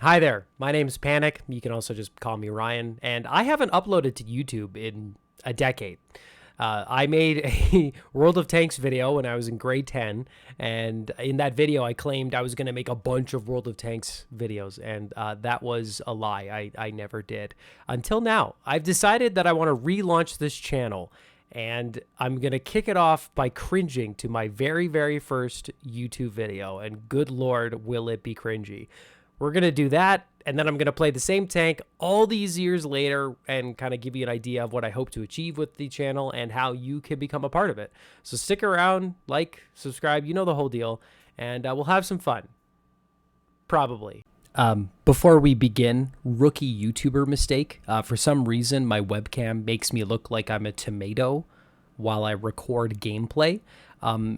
Hi there, my name's Panic. You can also just call me Ryan, and I haven't uploaded to YouTube in a decade. I made a World of Tanks video when I was in grade 10, and in that video, I claimed I was going to make a bunch of World of Tanks videos, and that was a lie. I never did. Until now, I've decided that I want to relaunch this channel, and I'm going to kick it off by cringing to my very, very first YouTube video, and good lord, will it be cringy. We're going to do that, and then I'm going to play the same tank all these years later and kind of give you an idea of what I hope to achieve with the channel and how you can become a part of it. So stick around, like, subscribe, you know the whole deal, and we'll have some fun. Probably. Before we begin, rookie YouTuber mistake. For some reason, my webcam makes me look like I'm a tomato while I record gameplay.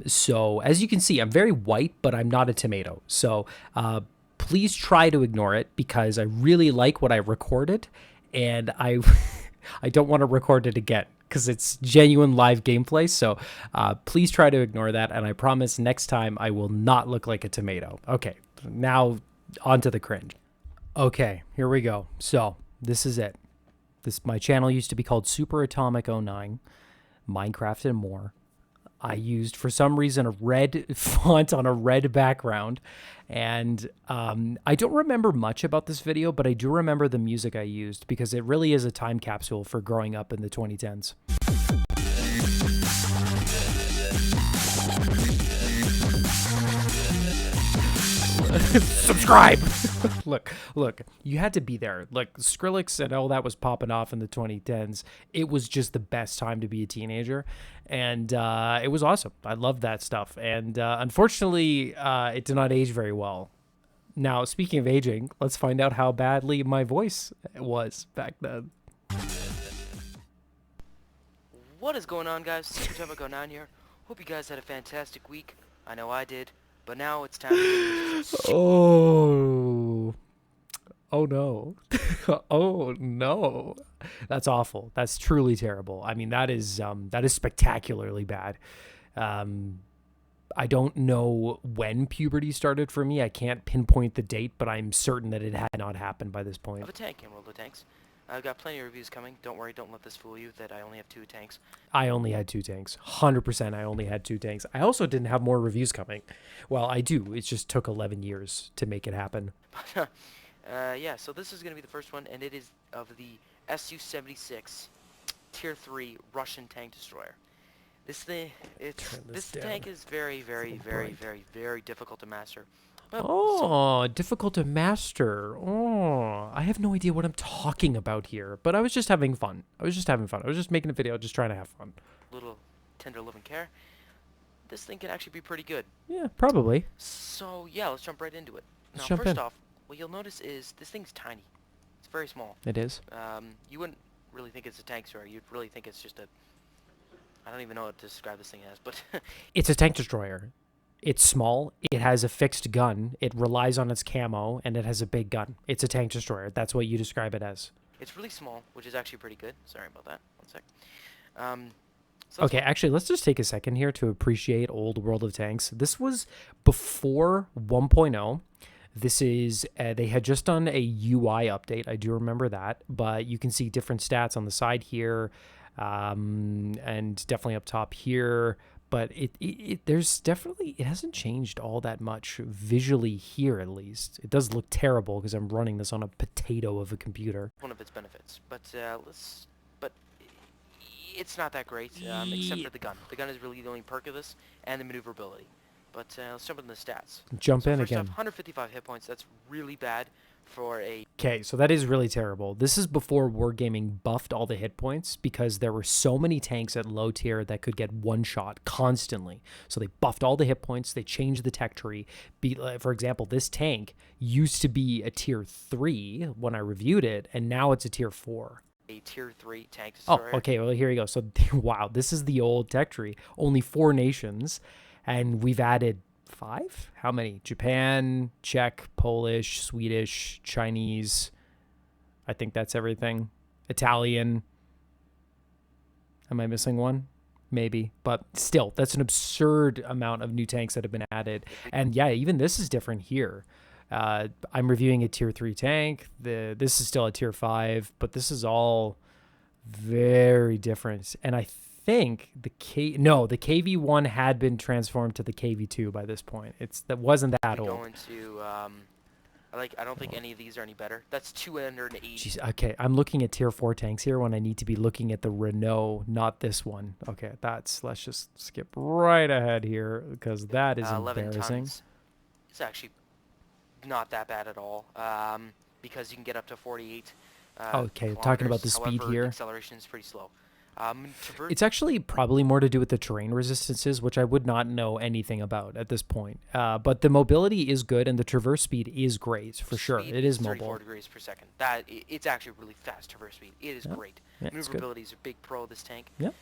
So as you can see, I'm very white, but I'm not a tomato. So, please try to ignore it because I really like what I recorded, and I don't want to record it again because it's genuine live gameplay. So please try to ignore that, and I promise next time I will not look like a tomato. Okay, now on to the cringe. Okay, here we go. So this is it. My channel used to be called Super Atomic 09, Minecraft and more. I used, for some reason, a red font on a red background. And I don't remember much about this video, but I do remember the music I used because it really is a time capsule for growing up in the 2010s. Subscribe. look, you had to be there. Look, Skrillex and all that was popping off in the 2010s. It was just the best time to be a teenager, and it was awesome. I loved that stuff, and unfortunately, it did not age very well. Now, speaking of aging, let's find out how badly my voice was back then. What is going on, guys? Super Atomic 09 here. Hope you guys had a fantastic week. I know I did. But now it's time to Oh no. Oh no. That's awful. That's truly terrible. I mean, that is spectacularly bad. I don't know when puberty started for me. I can't pinpoint the date, but I'm certain that it had not happened by this point. of a tank in World of Tanks. I've got plenty of reviews coming. Don't worry, don't let this fool you that I only have 2 tanks. I only had 2 tanks. 100% I only had 2 tanks. I also didn't have more reviews coming. Well, I do. It just took 11 years to make it happen. Yeah, so this is going to be the first one, and it is of the Su-76 Tier 3 Russian tank destroyer. This tank is very, very, very, very, very difficult to master. Well, difficult to master. Oh, I have no idea what I'm talking about here, but I was just having fun. I was just making a video, just trying to have fun. Little tender love and care. This thing can actually be pretty good. Yeah, probably. So, yeah, let's jump right into it. Let's Now, jump first in. off, what you'll notice is this thing's tiny. It's very small. It is. You wouldn't really think it's a tank destroyer. You'd really think it's just a... I don't even know what to describe this thing as, but... It's a tank destroyer. It's small, it has a fixed gun, it relies on its camo, and it has a big gun. It's a tank destroyer. That's what you describe it as. It's really small, which is actually pretty good. Sorry about that. One sec. Okay, actually, let's just take a second here to appreciate old World of Tanks. This was before 1.0. This is, they had just done a UI update. I do remember that, but you can see different stats on the side here, and definitely up top here. But there's definitely, it hasn't changed all that much visually here, at least. It does look terrible because I'm running this on a potato of a computer. One of its benefits, but it's not that great, except for the gun. The gun is really the only perk of this, and the maneuverability. But let's jump into the stats. Jump in first again. Off, 155 hit points. That's really bad for a... Okay, so that is really terrible. This is before Wargaming buffed all the hit points because there were so many tanks at low tier that could get one shot constantly. So they buffed all the hit points. They changed the tech tree. For example, this tank used to be a tier 3 when I reviewed it, and now it's a tier 4. A tier 3 tank destroyer. Oh, okay, well, here you go. So, wow, this is the old tech tree. Only 4 nations, and we've added 5? How many? Japan, Czech, Polish, Swedish, Chinese. I think that's everything. Italian. Am I missing one? Maybe. But still, that's an absurd amount of new tanks that have been added. And yeah, even this is different here. I'm reviewing a tier 3 tank. This is still a tier 5, but this is all very different. And I think the KV1 had been transformed to the KV2 by this point. That wasn't that old. Going to I don't think any of these are any better. That's 280. Jeez, okay, I'm looking at tier 4 tanks here when I need to be looking at the Renault, not this one. Okay, let's just skip right ahead here because that is 11 embarrassing. tons. It's actually not that bad at all because you can get up to 48 okay, talking about the speed here. Acceleration is pretty slow. It's actually probably more to do with the terrain resistances, which I would not know anything about at this point. But the mobility is good, and the traverse speed is great for sure. It is mobile. 34 degrees per second. It's actually really fast traverse speed. It is great. Maneuverability is a big pro of this tank. Yep.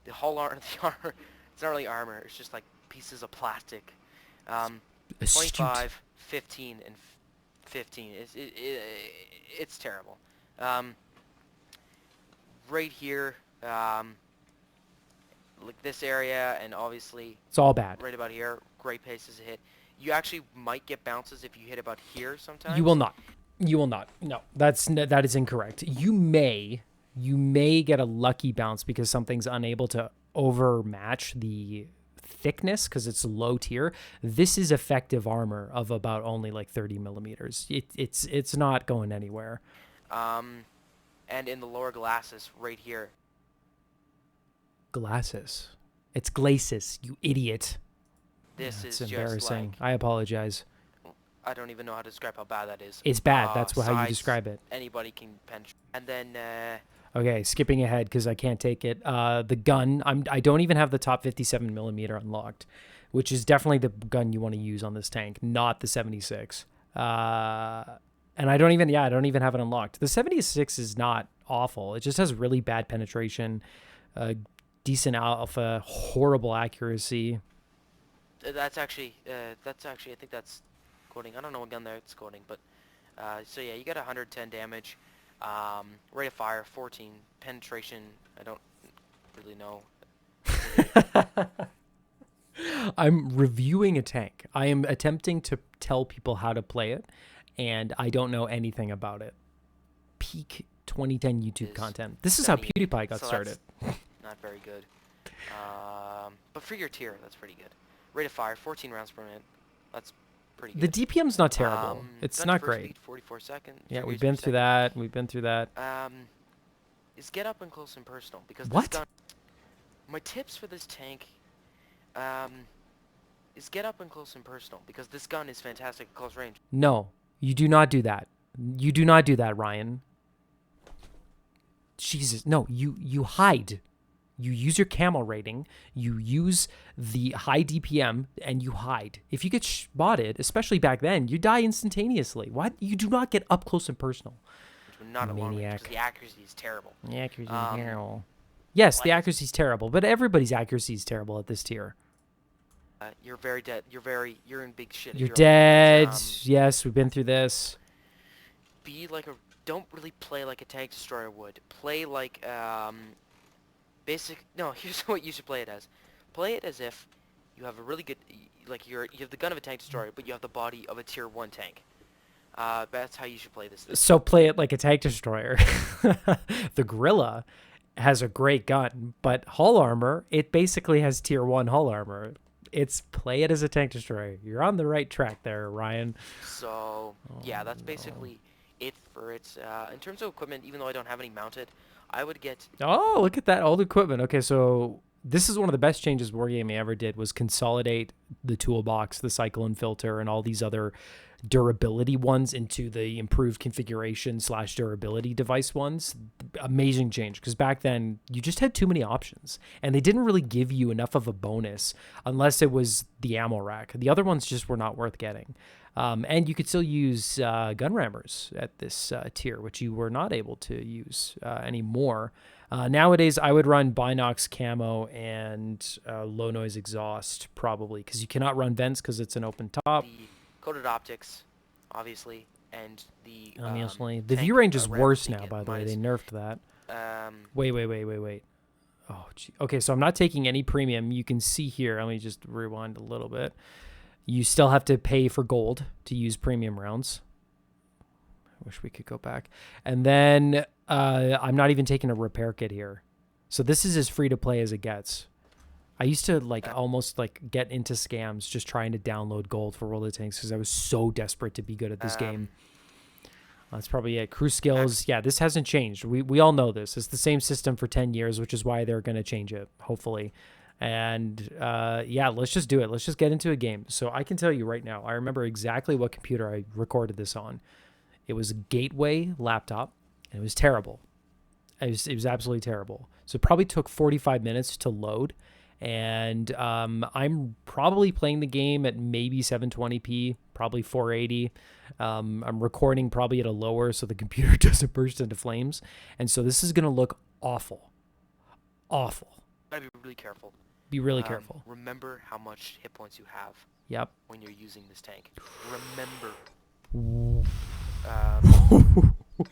The hull armor, it's not really armor. It's just like pieces of plastic. 25, 15, and 15. It's terrible. Right here, like this area, and obviously it's all bad. Right about here, great paces to hit. You actually might get bounces if you hit about here sometimes. You will not. You will not. No, that is incorrect. You may get a lucky bounce because something's unable to overmatch the thickness because it's low tier. This is effective armor of about only like 30 millimeters. It's not going anywhere. And in the lower glasses, right here. Glasses. It's glacis, you idiot. This is embarrassing. Just like, I apologize. I don't even know how to describe how bad that is. It's bad. That's how you describe it. Anybody can penetrate. And then... okay, skipping ahead because I can't take it. The gun, I don't even have the top 57 millimeter unlocked, which is definitely the gun you want to use on this tank, not the 76. And I don't even have it unlocked. The 76 is not awful. It just has really bad penetration, decent alpha, horrible accuracy. That's actually, I think that's quoting. I don't know what gun there it's quoting, but, so yeah, you get 110 damage, rate of fire, 14, penetration, I don't really know. I'm reviewing a tank. I am attempting to tell people how to play it, and I don't know anything about it. Peak 2010 YouTube content. This is how PewDiePie got started. Not very good. But for your tier, that's pretty good. Rate of fire, 14 rounds per minute. That's pretty good. The DPM's not terrible. It's not great. Speed, 44 seconds. Yeah, we've been through that. We've been through that. Is get up and close and personal because what? This gun, my tips for this tank is get up and close and personal because this gun is fantastic at close range. No, you do not do that. You do not do that, Ryan. Jesus, no, you hide. You use your camo rating, you use the high DPM, and you hide. If you get spotted, especially back then, you die instantaneously. What? You do not get up close and personal. Not a maniac. The accuracy is terrible. The accuracy is terrible. Yes, the accuracy is terrible, but everybody's accuracy is terrible at this tier. You're very dead. You're in big shit. You're dead. Yes, we've been through this. Don't really play like a tank destroyer would. Play like, here's what you should play it as. Play it as if you have a really good, you have the gun of a tank destroyer, but you have the body of a tier 1 tank. That's how you should play this. So play it like a tank destroyer. The Gorilla has a great gun, but hull armor, it basically has tier 1 hull armor. It's play it as a tank destroyer. You're on the right track there, Ryan. So, yeah, that's basically it for its, in terms of equipment, even though I don't have any mounted, I would get... Oh, look at that old equipment. Okay, so this is one of the best changes Wargaming ever did was consolidate the toolbox, the cyclone filter, and all these other durability ones into the improved configuration / durability device ones. Amazing change, because back then you just had too many options, and they didn't really give you enough of a bonus unless it was the ammo rack. The other ones just were not worth getting. And you could still use gun rammers at this tier, which you were not able to use anymore. Nowadays, I would run Binox camo and low noise exhaust probably, because you cannot run vents because it's an open top. The coated optics, obviously, and the the view range is worse now. By the way, they nerfed that. Wait. Oh, gee. Okay. So I'm not taking any premium. You can see here. Let me just rewind a little bit. You still have to pay for gold to use premium rounds. I wish we could go back. And then I'm not even taking a repair kit here. So this is as free to play as it gets. I used to almost get into scams just trying to download gold for World of Tanks because I was so desperate to be good at this game. That's probably it. Crew skills. Yeah, this hasn't changed. We all know this. It's the same system for 10 years, which is why they're going to change it, hopefully. And yeah, let's just do it. Let's just get into a game. So I can tell you right now, I remember exactly what computer I recorded this on. It was a Gateway laptop, and it was terrible. It was absolutely terrible. So it probably took 45 minutes to load. And I'm probably playing the game at maybe 720p, probably 480. I'm recording probably at a lower so the computer doesn't burst into flames. And so this is going to look awful. Awful. Gotta be really careful. Be really careful. Remember how much hit points you have. Yep. When you're using this tank. Remember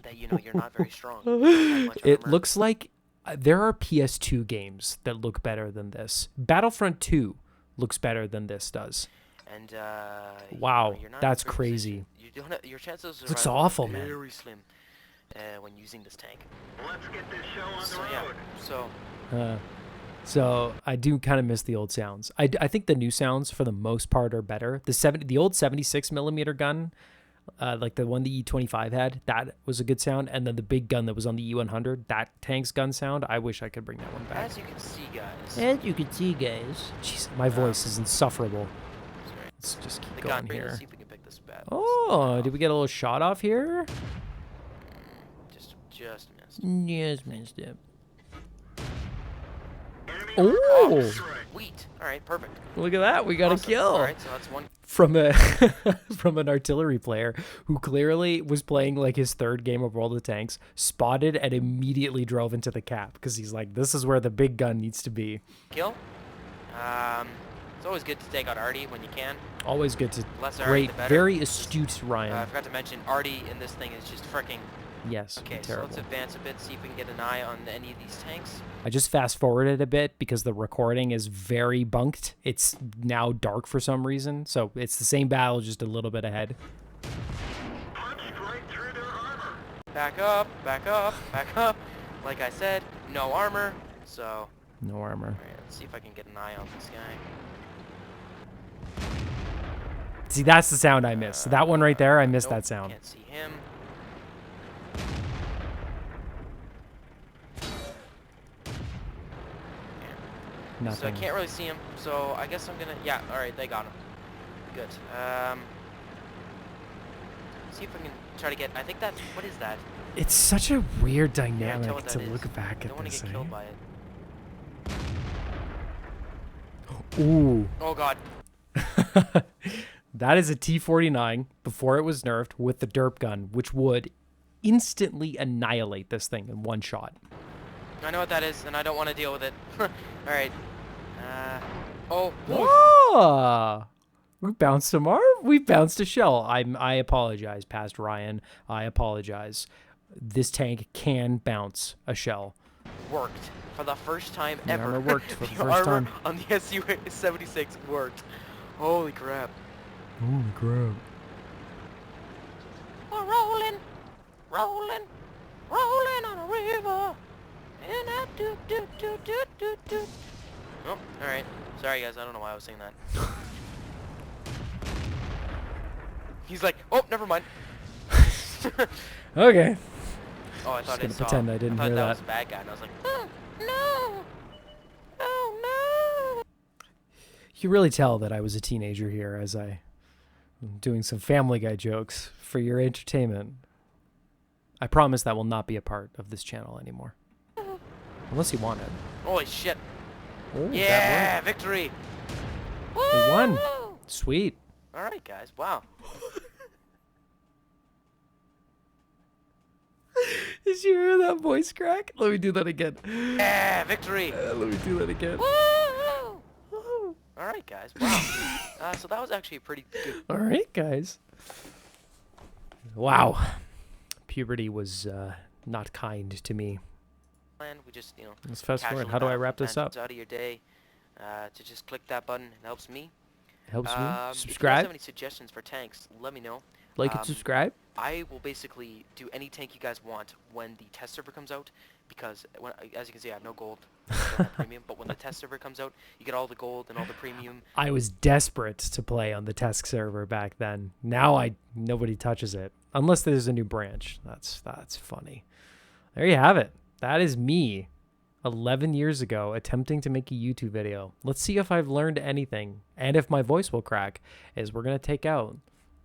that you're not very strong. It looks like there are PS2 games that look better than this. Battlefront 2 looks better than this does. And wow, you're not that's crazy. Your chances looks awful, man. Very slim when using this tank. Let's get this show on the road. So I do kind of miss the old sounds. I think the new sounds for the most part are better. The old 76 millimeter gun, like the one the E25 had, that was a good sound. And then the big gun that was on the E100, that tank's gun sound, I wish I could bring that one back. As you can see, guys. Jeez, my voice is insufferable. Sorry. Let's just keep going here. Let's see if we can pick this bad. Oh, did we get a little shot off here? Just missed. Yes, missed it. Oh, sweet. All right, perfect. Look at that. We got a kill. All right, so that's one. From an artillery player who clearly was playing like his third game of World of Tanks, spotted and immediately drove into the cap because he's like, this is where the big gun needs to be. Kill. It's always good to take out Artie when you can. Always good to. Less Great, the better. very astute, Ryan. I forgot to mention Artie in this thing is just freaking. Yes. Okay, terrible. so let's advance a bit, see if we can get an eye on any of these tanks. I just fast forwarded a bit because the recording is very bunked. It's now dark for some reason, so it's the same battle, just a little bit ahead. Punch right through their armor. Back up, back up, back up. Like I said, no armor, so. No armor. All right, let's see if I can get an eye on this guy. See, that's the sound I missed. That one right there, I missed nope, that sound. Can't see him. Nothing. So I can't really see him, so I guess I'm gonna, yeah, alright, they got him. Good. See if I can try to get, I think that's, what is that? It's such a weird Yeah, dynamic to look back I don't at want this. to get killed by it. Ooh. Oh god. That is a T-49 before it was nerfed with the derp gun, which would instantly annihilate this thing in one shot. I know what that is, and I don't want to deal with it. Alright. Oh. Whoa! We bounced some We bounced a shell. I apologize, past Ryan. I apologize. This tank can bounce a shell. Worked. For the first time The ever. armor worked for the The first armor time. on the SU-76 worked. Holy crap. Holy crap. We're rolling, rolling, rolling on a river. And I do. Oh, alright. Sorry guys, I don't know why I was saying that. He's like, oh, never mind. Okay. Oh, I thought gonna pretend I didn't hear that that. was a bad guy, and I was like, oh, no. Oh, no. You can really tell that I was a teenager here as I'm doing some Family Guy jokes for your entertainment. I promise that will not be a part of this channel anymore. Unless you want it. Holy shit. Oh, Yeah, victory. We won. Sweet. All right, guys. Wow. Did you hear that voice crack? Let me do that again. Yeah, victory. Let me do that again. Woo! All right, guys. Wow. So that was actually a pretty good. All right, guys. Wow. Puberty was not kind to me. Plan. We just, Let's fast forward. casual How do I enough wrap this up? advantage out of your day to just click that button. It helps me. Helps me. If you guys Subscribe. have any suggestions for tanks, let me know. Like and subscribe. I will basically do any tank you guys want when the test server comes out, because as you can see, I have no gold, I don't have premium. But when the test server comes out, you get all the gold and all the premium. I was desperate to play on the test server back then. Now nobody touches it unless there's a new branch. That's funny. There you have it. That is me, 11 years ago, attempting to make a YouTube video. Let's see if I've learned anything and if my voice will crack, as we're gonna take out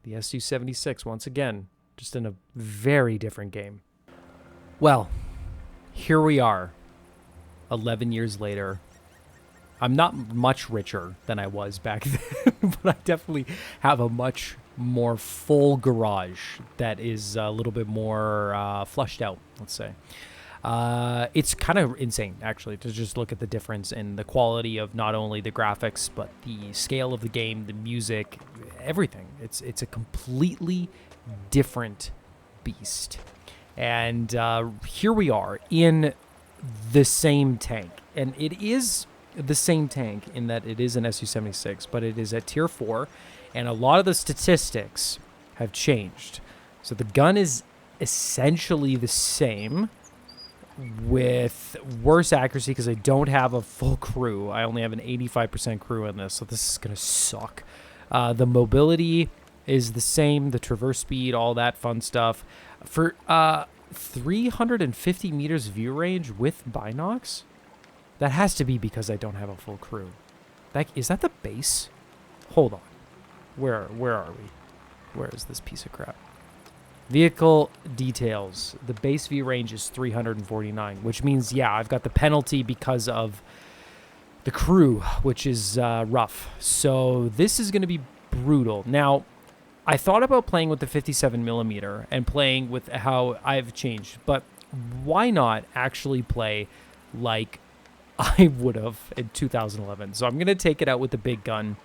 the SU-76 once again, just in a very different game. Well, here we are, 11 years later. I'm not much richer than I was back then, but I definitely have a much more full garage that is a little bit more flushed out, let's say. It's kind of insane, actually, to just look at the difference in the quality of not only the graphics, but the scale of the game, the music, everything. It's a completely different beast. And here we are in the same tank. And it is the same tank in that it is an SU-76, but it is at tier 4. And a lot of the statistics have changed. So the gun is essentially the same, with worse accuracy because I don't have a full crew. I only have an 85% crew in this, so this is going to suck. The mobility is the same, the traverse speed, all that fun stuff. For 350 meters view range with binocs? That has to be because I don't have a full crew. Is that the base? Hold on. Where are we? Where is this piece of crap? Vehicle details. The base view range is 349, which means, yeah, I've got the penalty because of the crew, which is rough. So this is going to be brutal. Now, I thought about playing with the 57mm and playing with how I've changed, but why not actually play like I would have in 2011? So I'm going to take it out with the big gun.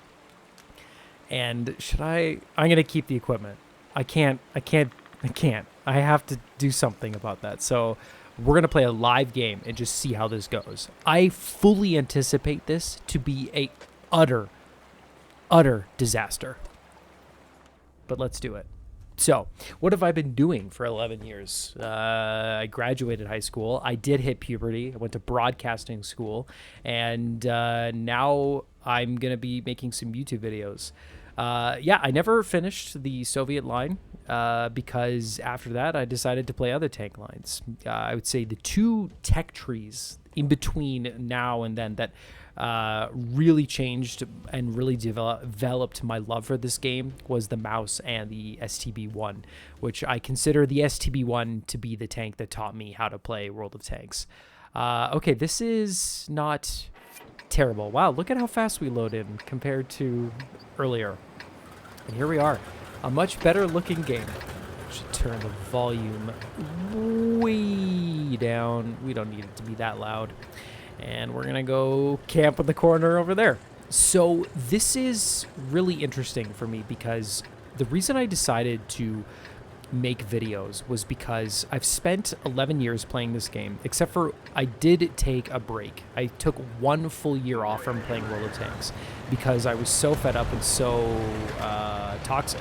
And I'm going to keep the equipment. I can't. I have to do something about that. So we're going to play a live game and just see how this goes. I fully anticipate this to be a utter disaster. But let's do it. So what have I been doing for 11 years? I graduated high school. I did hit puberty. I went to broadcasting school. And now I'm going to be making some YouTube videos. Yeah, I never finished the Soviet line because after that I decided to play other tank lines. I would say the two tech trees in between now and then that really changed and really developed my love for this game was the mouse and the STB-1, which I consider the STB-1 to be the tank that taught me how to play World of Tanks. Okay, this is not terrible. Wow, look at how fast we load in compared to earlier. And here we are, a much better looking game. Should turn the volume way down. We don't need it to be that loud. And we're gonna go camp in the corner over there. So this is really interesting for me because the reason I decided to make videos was because I've spent 11 years playing this game, except for I did take a break. I took 1 full year off from playing World of Tanks because I was so fed up and so toxic.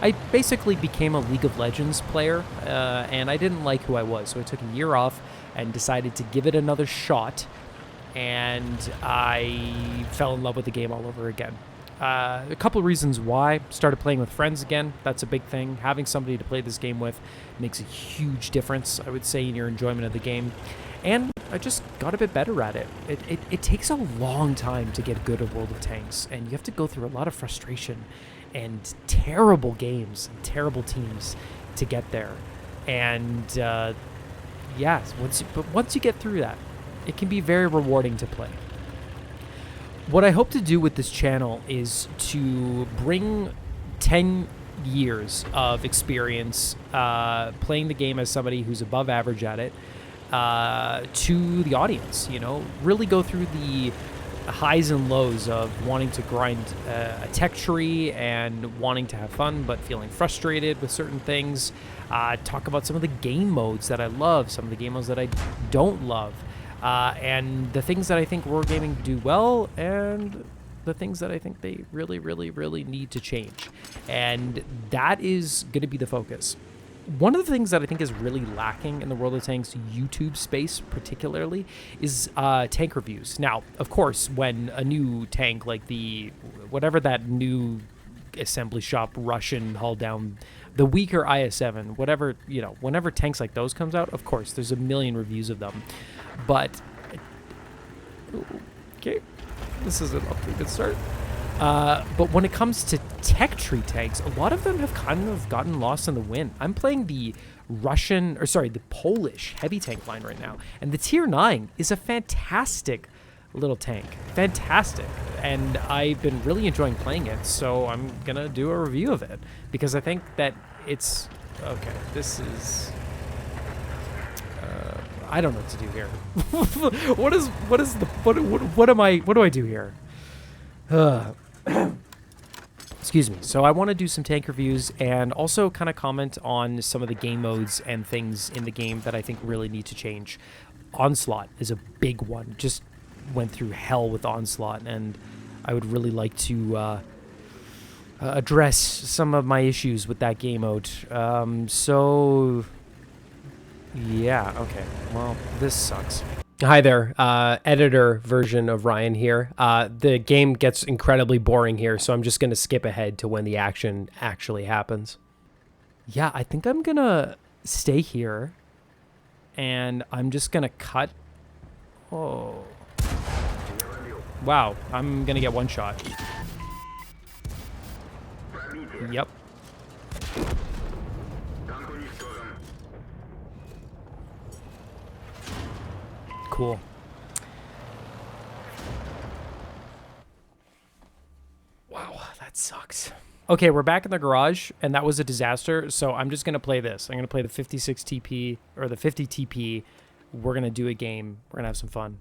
I basically became a League of Legends player and I didn't like who I was, so I took a year off and decided to give it another shot, and I fell in love with the game all over again. A couple of reasons why. Started playing with friends again. That's a big thing. Having somebody to play this game with makes a huge difference, I would say, in your enjoyment of the game. And I just got a bit better at it. It takes a long time to get good at World of Tanks, and you have to go through a lot of frustration and terrible games and terrible teams to get there. And yeah, once you get through that, it can be very rewarding to play. What I hope to do with this channel is to bring 10 years of experience playing the game as somebody who's above average at it to the audience, you know, really go through the highs and lows of wanting to grind a tech tree and wanting to have fun but feeling frustrated with certain things, talk about some of the game modes that I love, some of the game modes that I don't love, and the things that I think wargaming do well and the things that I think they really, really, really need to change. And that is going to be the focus. One of the things that I think is really lacking in the World of Tanks YouTube space particularly is tank reviews. Now, of course, when a new tank like whatever that new assembly shop Russian hull down, the weaker IS-7, whatever, whenever tanks like those comes out, of course, there's a million reviews of them. But, okay, this is an awfully good start. But when it comes to tech tree tanks, a lot of them have kind of gotten lost in the wind. I'm playing the the Polish heavy tank line right now, and the Tier 9 is a fantastic little tank. Fantastic. And I've been really enjoying playing it, so I'm gonna do a review of it, because I think that it's... Okay, this is... I don't know what to do here. What do I do here? Excuse me. So I want to do some tank reviews and also kind of comment on some of the game modes and things in the game that I think really need to change. Onslaught is a big one. Just went through hell with Onslaught, and I would really like to address some of my issues with that game mode. So yeah, okay. Well, this sucks. Hi there, editor version of Ryan here. The game gets incredibly boring here, so I'm just going to skip ahead to when the action actually happens. Yeah, I think I'm going to stay here, and I'm just going to cut. Oh. Wow, I'm going to get one shot. Yep. Cool. Wow, that sucks. Okay, we're back in the garage, and that was a disaster, so I'm just going to play this. I'm going to play the 56 TP, or the 50 TP. We're going to do a game. We're going to have some fun.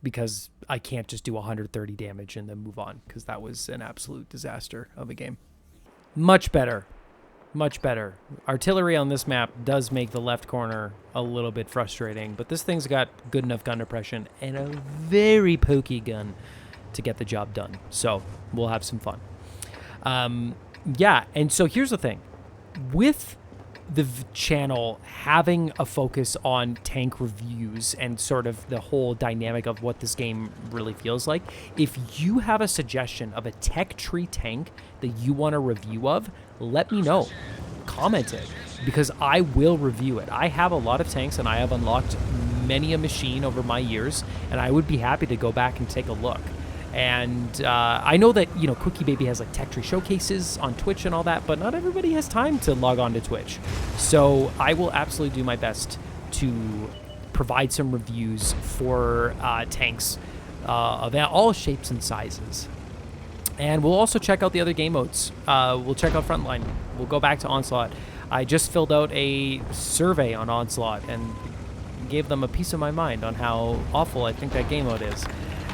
Because I can't just do 130 damage and then move on, because that was an absolute disaster of a game. Much better. Much better. Artillery on this map does make the left corner a little bit frustrating, but this thing's got good enough gun depression and a very pokey gun to get the job done. So we'll have some fun. Yeah, and so here's the thing. With the channel having a focus on tank reviews and sort of the whole dynamic of what this game really feels like, if you have a suggestion of a tech tree tank that you want a review of, let me know. Comment it, because I will review it. I have a lot of tanks, and I have unlocked many a machine over my years, and I would be happy to go back and take a look. And I know that, Quickie Baby has like tech tree showcases on Twitch and all that, but not everybody has time to log on to Twitch. So I will absolutely do my best to provide some reviews for tanks of all shapes and sizes. And we'll also check out the other game modes. We'll check out Frontline. We'll go back to Onslaught. I just filled out a survey on Onslaught and gave them a piece of my mind on how awful I think that game mode is.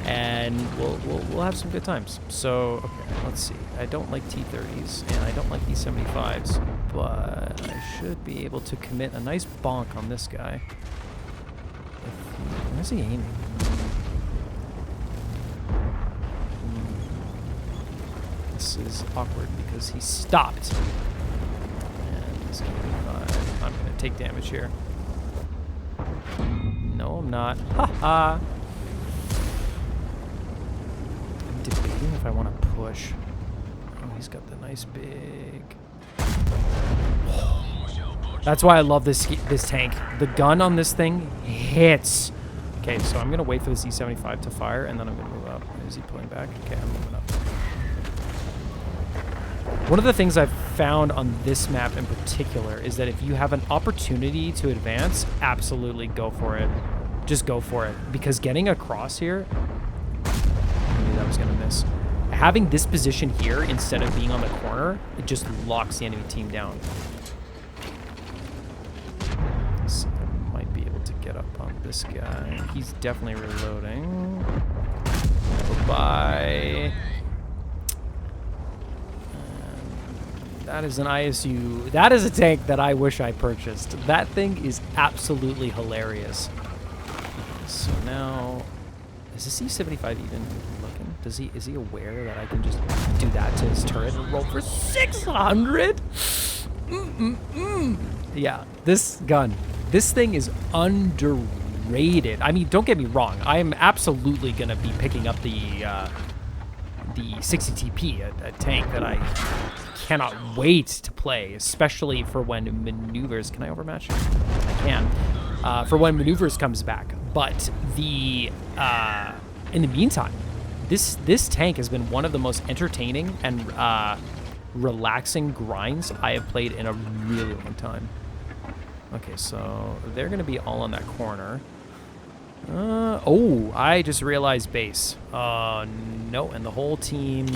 And we'll have some good times. So, okay, let's see. I don't like T-30s, and I don't like these 75s, but I should be able to commit a nice bonk on this guy. Where's he aiming? This is awkward because he stopped. And he's gonna be fine. I'm gonna take damage here. No, I'm not. Haha. Debating if I want to push. Oh, he's got the nice big... That's why I love this tank. The gun on this thing hits. Okay, so I'm going to wait for the Z75 to fire, and then I'm going to move up. Is he pulling back? Okay, I'm moving up. One of the things I've found on this map in particular is that if you have an opportunity to advance, absolutely go for it. Just go for it. Because getting across here... I was gonna miss. Having this position here instead of being on the corner, it just locks the enemy team down. So I might be able to get up on this guy. He's definitely reloading. Bye-bye. That is an ISU. That is a tank that I wish I purchased. That thing is absolutely hilarious. So now, is the C-75 even looking? Is he aware that I can just do that to his turret and roll for 600? Yeah, this gun. This thing is underrated. I mean, don't get me wrong. I am absolutely going to be picking up the 60 TP, a tank that I cannot wait to play, especially for when maneuvers. Can I overmatch? I can. For when maneuvers comes back. But in the meantime, this tank has been one of the most entertaining and relaxing grinds I have played in a really long time. Okay, so they're going to be all in that corner. Oh, I just realized base. No, and the whole team...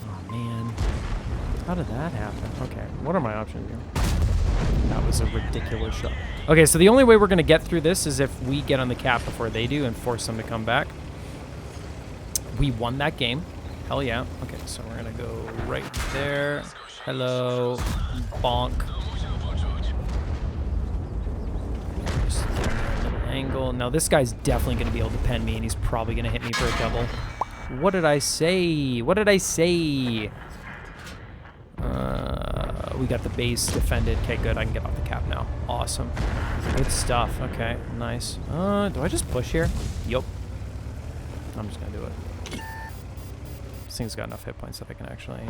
Oh, man. How did that happen? Okay, what are my options here? That was a ridiculous shot. Okay, so the only way we're going to get through this is if we get on the cap before they do and force them to come back. We won that game. Hell yeah. Okay, so we're going to go right there. Hello. Bonk. Just get a little angle. Now, this guy's definitely going to be able to pen me, and he's probably going to hit me for a double. What did I say? What did I say? We got the base defended. Okay, good. I can get off the cap now. Awesome. Good stuff. Okay, nice. Do I just push here? Yup. I'm just going to do it. This thing's got enough hit points that I can actually...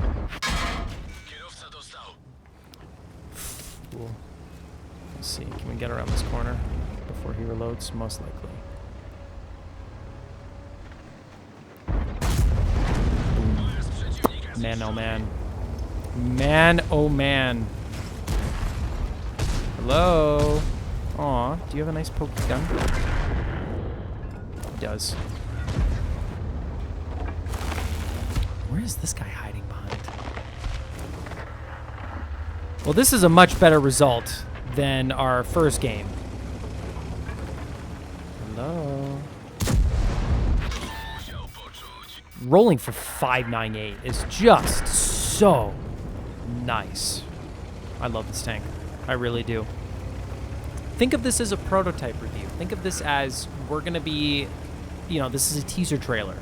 Cool. Let's see. Can we get around this corner before he reloads? Most likely. Boom. Man, oh man. Man, oh man. Hello? Aw, do you have a nice poke gun? He does. Where is this guy hiding behind? Well, this is a much better result than our first game. Hello? Rolling for 598 is just so nice. I love this tank. I really do. Think of this as a prototype review. Think of this as we're going to be, this is a teaser trailer.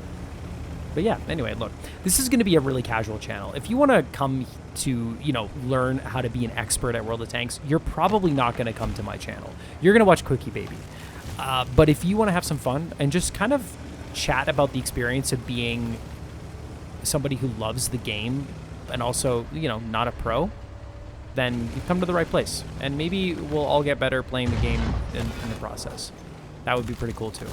But yeah, anyway, look, this is going to be a really casual channel. If you want to come to, learn how to be an expert at World of Tanks, you're probably not going to come to my channel. You're going to watch Quickie Baby. But if you want to have some fun and just kind of chat about the experience of being somebody who loves the game and also, not a pro, then you come to the right place. And maybe we'll all get better playing the game in the process. That would be pretty cool, too.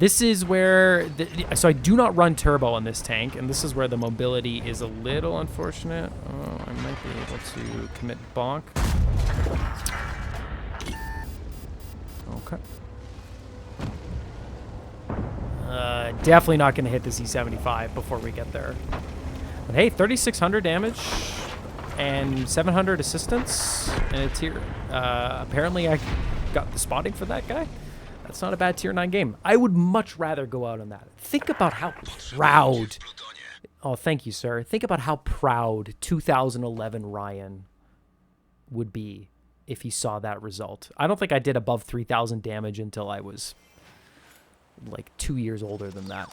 This is where... so I do not run turbo on this tank, and this is where the mobility is a little unfortunate. Oh, I might be able to commit bonk. Okay. Definitely not going to hit the C75 before we get there. But hey, 3,600 damage and 700 assistance, and it's here. Apparently I got the spotting for that guy. That's not a bad tier 9 game. I would much rather go out on that. Think about how proud... Oh, thank you, sir. Think about how proud 2011 Ryan would be if he saw that result. I don't think I did above 3,000 damage until I was like 2 years older than that.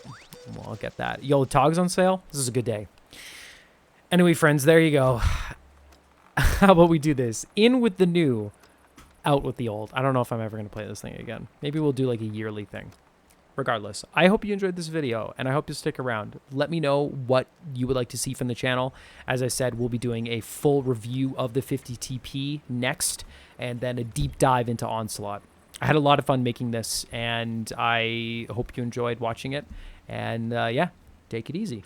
Well, I'll get that. Yo, Tog's on sale? This is a good day. Anyway, friends, there you go. How about we do this? In with the new, out with the old. I don't know if I'm ever going to play this thing again. Maybe we'll do like a yearly thing. Regardless, I hope you enjoyed this video, and I hope you stick around. Let me know what you would like to see from the channel. As I said, we'll be doing a full review of the 50 TP next, and then a deep dive into Onslaught. I had a lot of fun making this, and I hope you enjoyed watching it. And yeah, take it easy.